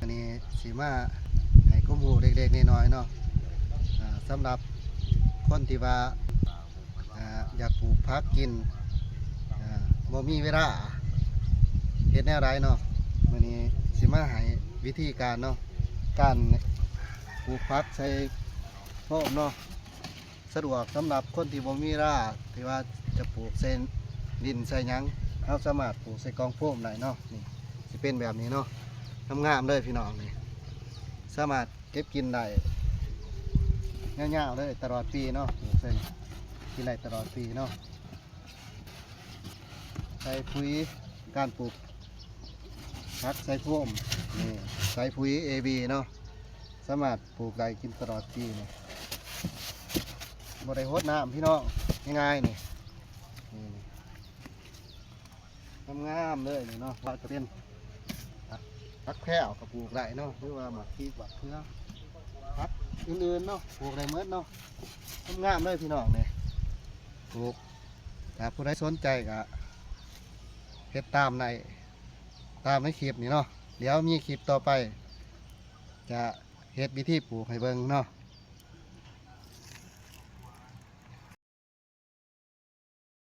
นนี้สีมาให้ข้อมูลเด็กๆน้อยๆเนาะสำหรับคนที่ว่าอยากปลูกผักกินบ่มีเวลาเฮ็ดแนวใดเนาะวันนี้สิมาให้วิธีการเนาะการปลูกผักใส่โฟมเนาะสะดวกสำหรับคนที่บ่มีเวลาที่ว่าจะปลูกเส้นดินใส่หยังเราสามารถปลูกใส่กองโฟมได้เนาะนี่สิเป็นแบบนี้เนาะงามๆเลยพี่น้องนี่สามารถเก็บกินได้ยาวๆเลยตลอดปีเนาะปลูกใส่กินได้ตลอดปีเนาะใส่ปุ๋ยการปลูกผักใส่โฟมนี่ใส่ปุ๋ย AB เนาะสามารถปลูกได้กินตลอดปีนี่บ่ได้รดน้ำพี่น้องง่ายๆนี่งามๆเลยนี่เนาะว่าจะเป็นผักแพร่กับปลูกได้เนาะหรือว่าหมักพริกหมักเกลือผักอื่นๆเนาะปลูกได้เมื่อเนาะงามๆเลยพี่น้องเนี่ยปลูกถ้าผู้ใดสนใจก็เฮ็ดตามในคลิปนี่เนาะเดี๋ยวมีคลิปต่อไปจะเฮ็ดวิธีปลูกให้เบิ่งเนาะ